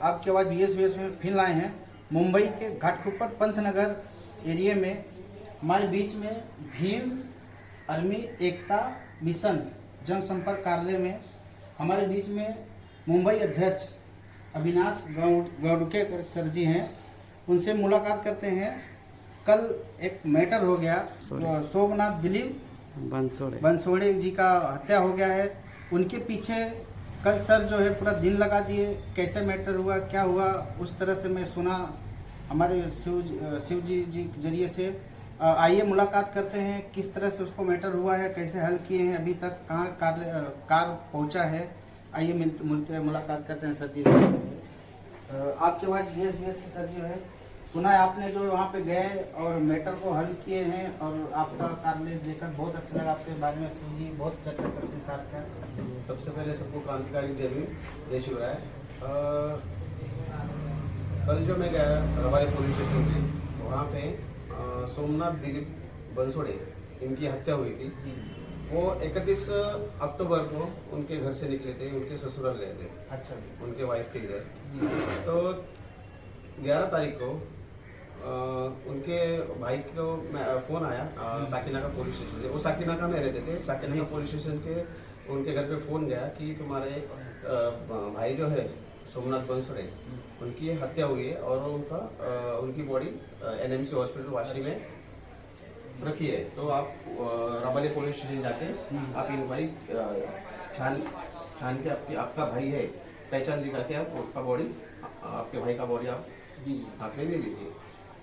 आपके आवाज BSBS में फिर लाए हैं। मुंबई के घाटकोपर पंतनगर एरिया में हमारे बीच में भीम आर्मी एकता मिशन जनसंपर्क कार्यालय में हमारे बीच में मुंबई अध्यक्ष अविनाश गौड़के सर जी हैं। उनसे मुलाकात करते हैं। कल एक मैटर हो गया, सोमनाथ दिलीप बंसोड़े जी का हत्या हो गया है। उनके पीछे कल सर जो है पूरा दिन लगा दिए। कैसे मैटर हुआ, क्या हुआ, उस तरह से मैं सुना हमारे शिव जी के जरिए से। आइए मुलाकात करते हैं किस तरह से उसको मैटर हुआ है, कैसे हल किए हैं, अभी तक कहाँ कार पहुंचा है। आइए मिलते हैं, मुलाकात करते हैं सर जी से। आपके बाद BSBS के सर जी है, सुना है आपने जो वहाँ पे गए और मैटर को हल किए हैं और आपका कार्य देखकर बहुत अच्छा लगा। आपके बारे में शिव जी बहुत चर्चा करते हैं कार्य का। सबसे पहले सबको क्रांतिकारी जय शिवराय। कल जो मैं गया रवाली पुलिस स्टेशन पे, वहाँ पे सोमनाथ दिलीप बंसोड़े इनकी हत्या हुई थी। वो 31 अक्टूबर को उनके घर से निकले थे, उनके ससुराल गए थे। अच्छा, उनके वाइफ के घर। तो 11 तारीख को उनके भाई को फोन आया साकिनाका पुलिस स्टेशन से। वो साकिनाका में रहते थे। साकिनाका पुलिस स्टेशन के उनके घर पे फोन गया कि तुम्हारे भाई जो है सोमनाथ बंसोड़े, उनकी हत्या हुई है और उनकी बॉडी NMC हॉस्पिटल वाशी में रखी है। तो आप रबाली पुलिस स्टेशन जाके आप इंक्वायरी छान के आपका भाई है पहचान दिखा के आप उसका बॉडी, आपके भाई का बॉडी आप हाथ में ले लीजिए।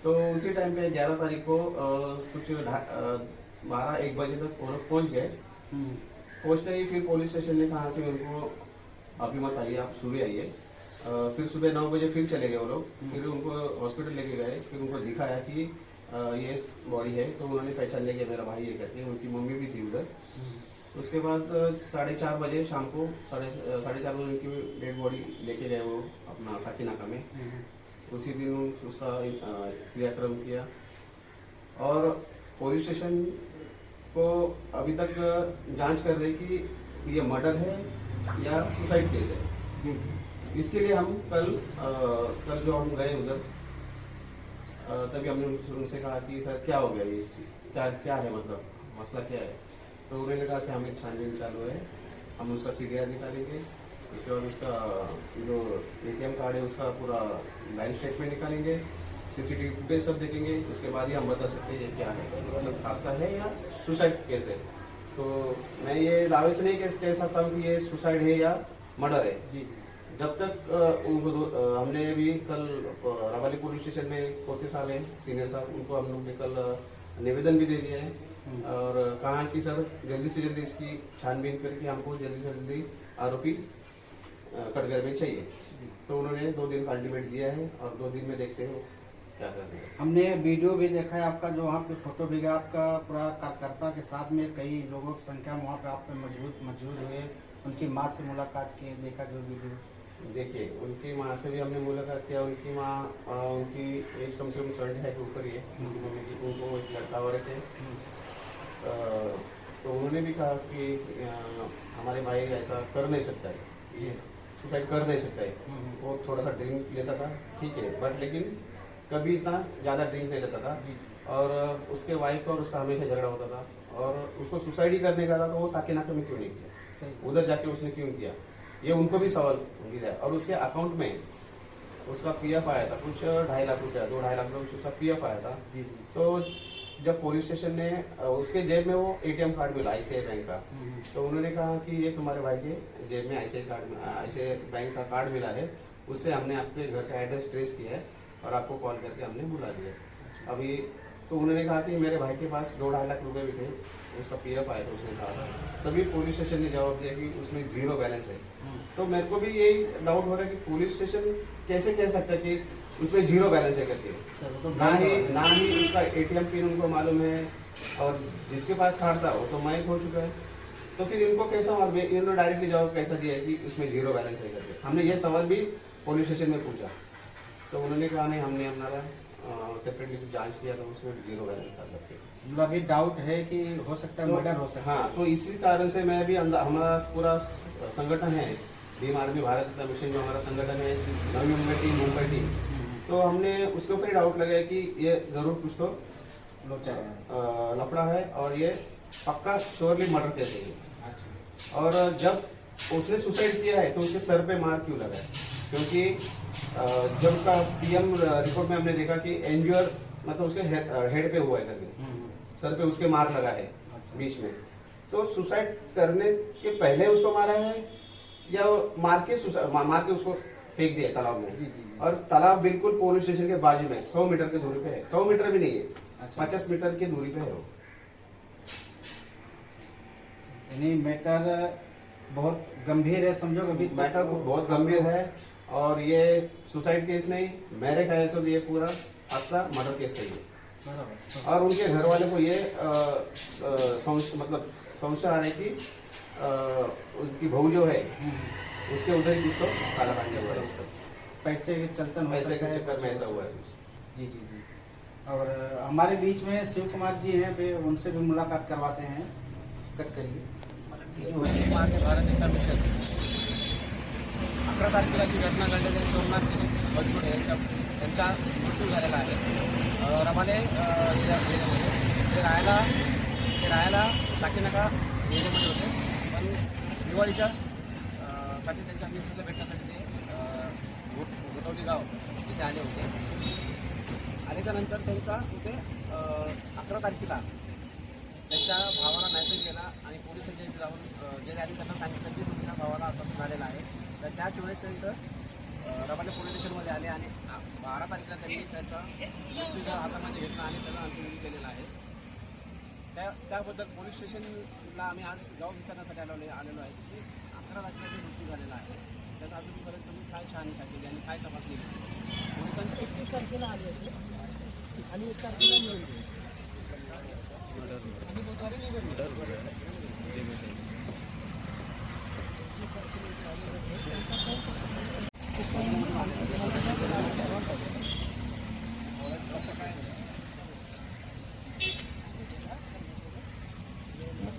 तो उसी टाइम पे 11 तारीख को कुछ 12-1 बजे तक वो लोग पहुंच गए। पहुंचते ही फिर पुलिस स्टेशन ने कहा कि उनको अभी मत आइए, आप सुबह आइए। फिर सुबह 9 बजे फिर चले गए वो लोग। फिर उनको हॉस्पिटल लेके गए। फिर उनको दिखाया कि ये बॉडी है। तो उन्होंने पहचान लिया मेरा भाई ये करके। उनकी मम्मी भी थी उधर। उसके बाद 4:30 बजे शाम को 4:30 बजे उनकी डेड बॉडी लेके गए वो अपना साकिनाका में। उसी दिन उसका क्रियाक्रम किया और पुलिस स्टेशन को अभी तक जांच कर रहे कि ये मर्डर है या सुसाइड केस है। इसके लिए हम कल जो हम गए उधर, तभी हमने उनसे कहा कि सर क्या हो गया, क्या है, मतलब मसला क्या है। तो उन्होंने कहा कि हमें छानबीन चालू है, हम उसका CDR निकालेंगे। उसके बाद उसका जो ATM कार्ड है उसका पूरा बैंक स्टेटमेंट निकालेंगे, CCTV फुटेज सब देखेंगे। उसके बाद ही हम बता सकते हैं ये क्या है, मतलब हादसा है या सुसाइड केस है। तो मैं ये दावे से नहीं कह सकता हूँ कि ये सुसाइड है या मर्डर है जी। जब तक उनको हमने भी कल रवाली पुलिस स्टेशन में पोते साहब है सीनियर साहब, उनको हम लोग ने कल निवेदन भी दे दिया है और कहा कि सर जल्दी से जल्दी इसकी छानबीन करके हमको जल्दी से जल्दी आरोपी कटघरे में चाहिए। तो उन्होंने 2 दिन का अल्टीमेट दिया है और 2 दिन में देखते हैं क्या कर रहे हैं। हमने वीडियो भी देखा है आपका, जो वहाँ पे फोटो भी गया आपका पूरा कार्यकर्ता के साथ में, कई लोगों की संख्या में वहाँ पे आप मौजूद हुए। उनकी माँ से मुलाकात की, देखा जो वीडियो। देखिए उनकी माँ से भी हमने मुलाकात किया। उनकी माँ, उनकी एज कम से कम 70 है के ऊपर ही है। उनकी मम्मी की, उनको एक लड़का और है। तो उन्होंने भी कहा कि हमारे भाई ऐसा कर नहीं सकता है, ये सुसाइड कर नहीं सकता है। वो थोड़ा सा ड्रिंक लेता था, ठीक है, बट लेकिन कभी इतना ज़्यादा ड्रिंक नहीं लेता था। और उसके वाइफ का और उसका हमेशा झगड़ा होता था और उसको सुसाइड ही करने का था। तो वो साकिनाका में क्यों नहीं किया, उधर जाके उसने क्यों किया, ये उनको भी सवाल गिरा। और उसके अकाउंट में उसका PF आया था कुछ 2.5 लाख रुपया, 2-2.5 लाख रुपया उसका PF आया था। तो जब पुलिस स्टेशन ने उसके जेब में वो ATM कार्ड मिला ICICI बैंक का, तो उन्होंने कहा कि ये तुम्हारे भाई के जेब में ICICI बैंक का कार्ड मिला है, उससे हमने आपके घर का एड्रेस ट्रेस किया है और आपको कॉल करके हमने बुला लिया अभी। तो उन्होंने कहा कि मेरे भाई के पास 2-2.5 लाख रुपए भी थे, उसका PF आया था, उसने कहा था। तभी पुलिस स्टेशन ने जवाब दिया कि उसमें 0 बैलेंस है। तो मेरे को भी यही डाउट हो रहा है कि पुलिस स्टेशन कैसे कह सकता है कि उसमें 0 बैलेंस है करके। तो ना ही उसका ATM पिन उनको मालूम है और जिसके पास कार्ड था वो तो माइक हो चुका है। तो फिर इनको कैसा मालूम, इन्होंने डायरेक्टली जवाब कैसा दिया है कि उसमें 0 बैलेंस है करके। हमने ये सवाल भी पुलिस स्टेशन में पूछा तो उन्होंने कहा नहीं, हमने हमारा सेपरेटली जांच किया तो उसमें 0 बैलेंस था करके। मतलब अभी डाउट है कि हो सकता है मर्डर हो सकता है। हाँ, तो इसी कारण से मैं भी हमारा पूरा संगठन है भीम आर्मी भारत विकास मिशन जो हमारा संगठन है, नवी मुंबई टीम, मुंबई टीम, तो हमने उसके ऊपर ही डाउट लगाया कि ये जरूर कुछ तो लोचा है। लफड़ा है और ये पक्का श्योरली मर्डर केस है ये। और जब उसने सुसाइड किया है तो उसके सर पे मार क्यों लगा है? क्योंकि जब उसका पीएम रिपोर्ट में हमने देखा कि इंज्योर मतलब उसके हेड पे हुआ है करके, सर पे उसके मार लगा है बीच में। तो सुसाइड करने के पहले उसको मारा है या मार के उसको फेंक दिया तालाब में। और तालाब बिल्कुल पुलिस स्टेशन के बाजू में 100 मीटर की दूरी पे है। 100 मीटर भी नहीं है, 50 मीटर की दूरी पे है वो। यानी मैटर बहुत गंभीर है, समझो अभी मैटर बहुत गंभीर है और ये सुसाइड केस नहीं, मेरे ख्याल से ये पूरा हादसा मर्डर केस है ये। और उनके घर वाले को ये मतलब संशय आने की उसकी बहू जो है उसके उधर ही कुछ तो काला पानी हुआ है सब, पैसे के चलते पैसे के चक्कर में ऐसा हुआ है। जी जी जी। और हमारे बीच में शिव कुमार जी हैं, वे उनसे भी मुलाकात करवाते हैं। कट करिए। भारत विकास मिशन 11 तारखेला जी घटना घडलेली आहे, सोमनाथ बलसुडे त्यांचा मृत्यू झालेला आहे। रमाने ते राहायला साकीनाका एरियामध्ये होते, पण दिवाळीच्या साठी त्यांच्या मिसेसला भेटण्यासाठी ते गोटवली गाव तिथे आले होते। आल्याच्या नंतर त्यांचा इथे 11 तारखेला त्यांच्या भावाला मेसेज केला आणि पोलीस स्टेशन जाऊन जे त्यांनी त्यांना सांगितलं की तुमच्या भावाला असं झालेलं आहे। तर त्याच वेळेस ते इथं रमाने पोलीस स्टेशनमध्ये आले आणि 12 तारखेला त्यांनी त्याचा मृत्यूचा हातामध्ये घेतला आणि त्याला अंत्यविधी केलेला आहे। त्याबद्दल पोलीस स्टेशनला आम्ही आज जाऊन विचारण्यासाठी आलेलो आहे की 11 तारखेला जे मृत्यू झालेला आहे त्याचा अजूनपर्यंत तुम्ही काय शहानिशा केली आणि काय तपासणी केली? पोलिसांची 31 तारखेला आली होती आणि 1 तारखेला मिळून आणि बुधवारी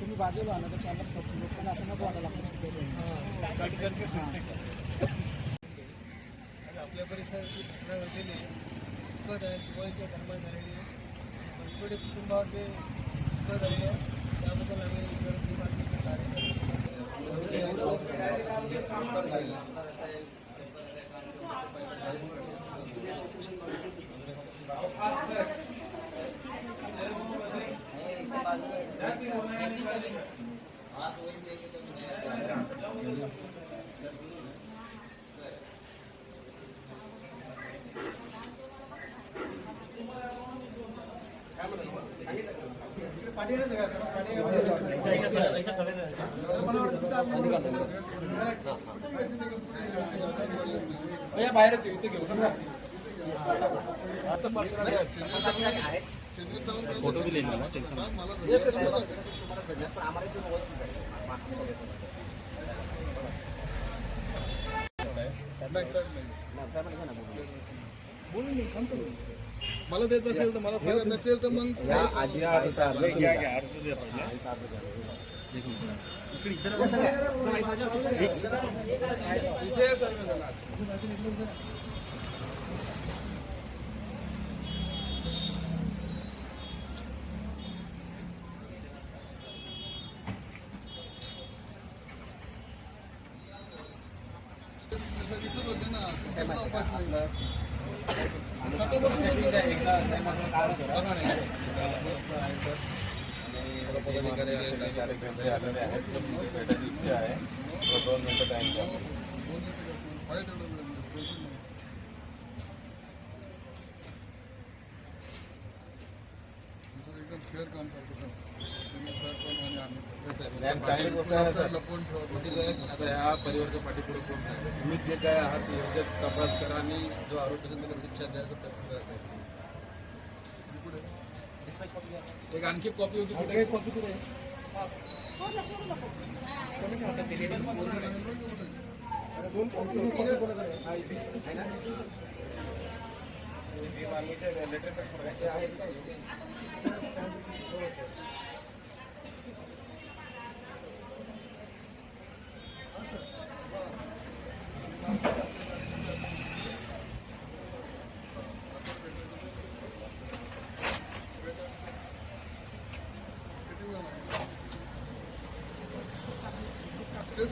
तुम्ही बाजूला आला तर त्याला लोकांना असं नको वाटायला आपल्या परिसराची घटना घडलेली दुःखद आहे, दिवाळीच्या दरम्यान झालेली बलसुडे कुटुंबावरती दुःख झालेलं आहे। त्याबद्दल आम्ही बाहेरच इथे घेऊ फोटो भी लेना ना टेंशन मला देत असेल तर मला सांगत नसेल तर मग एकदम फेअर काम करतो सर पण आणि आम्ही लपवून ठेवतो। आता ह्या परिवाराच्या पाठीपुढे कोण नाही, तुम्ही जे काय आहात योग्य तपास करा आणि जो आरोपी त्याला शिक्षा द्यायचा प्रयत्न करा। एक आणखी कॉपी होती कुठे? कॉपी कुठे? दोन कॉपी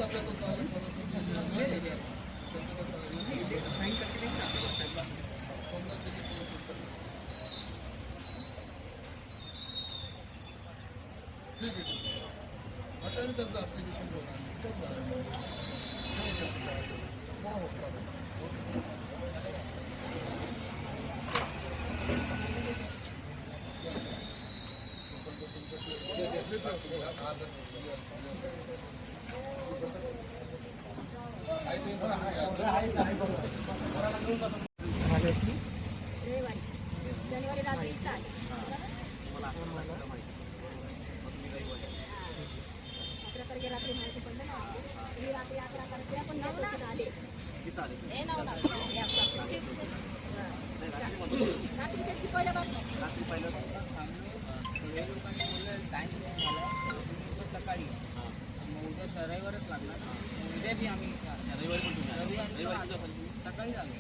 आपल्याला तो कागद बनवतो समजा त्याची process आहे. ठीक आहे ठीक आहे हटाने त्यांचं ॲप्लिकेशन बघा हो चालेल रविवारी शनिवारी रात्री इथं आले. अकरा तारखे रात्री माहिती पडलं ना मी रात्री 11 तारखेला पण नऊ आले हे नऊ ना रात्री त्याची पहिल्यापासून सकाळी मग उद्या रविवारच लागणार उद्या बी आम्ही रविवारी सकाळी आलो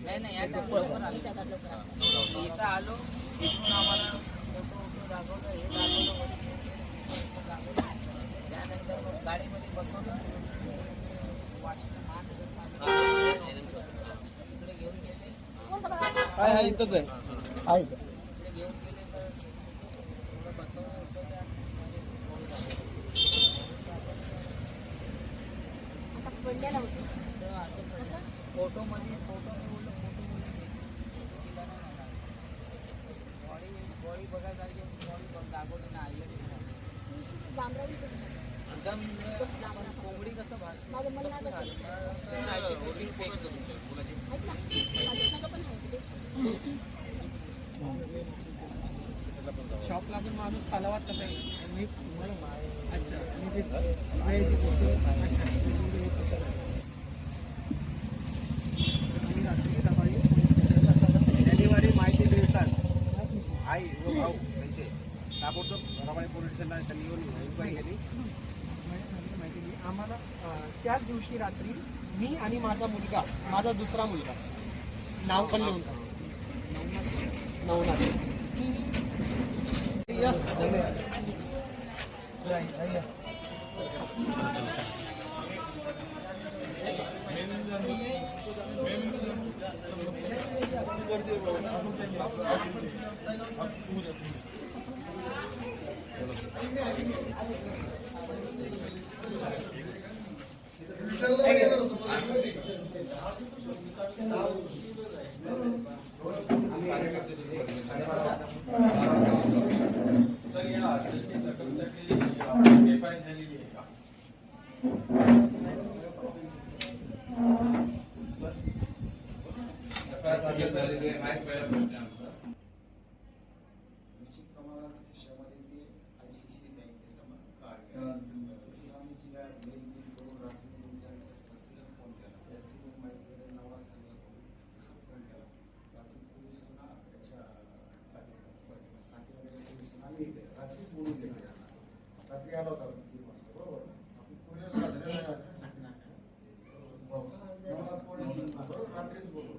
नाही या टायमावर आलो इथं आलो इथून आम्हाला फोटो दाखवलं हे दाखवलं त्यानंतर मग गाडीमध्ये बसवलं इकडे घेऊन गेले इथंच आहे इकडे घेऊन गेले तर थोडं बसवलं असं पडलेला होतो असं फोटोमध्ये फोटो बॉडी बघायला पाहिजे बॉडी दाखवली ना डांबरावी एकदम कोंबडी कसं माझं मन नाही बसलं. ऐक ना माझ्या संग पण आहे ते. शॉपला पण माणूस तलावात कसं आहे अच्छा शनिवारी माहिती मिळतात आई व भाऊ त्यांचे ताबडतोब रमाई पोलीस स्टेशनला त्यांनी येऊन इन्क्वायरी केली. आम्हाला त्याच दिवशी रात्री मी आणि माझा मुलगा माझा दुसरा मुलगा नाव पण लिहून नवनाथ निश्चित प्रमाणात खिशामध्ये ते ICC बँकेसमोर आम्ही तिला मेल करून रात्री पत्नीला फोन केला त्याची माहिती दिली नावा त्यांचा फोन केला रात्री पोलिसांना त्याच्या साठीमध्ये पोलिसांना आम्ही रात्रीच बोलून गेलो रात्री आला होता 3 वाजता बरोबर आपण पुण्याला रात्री सांगणार बरोबर रात्रीच बोलू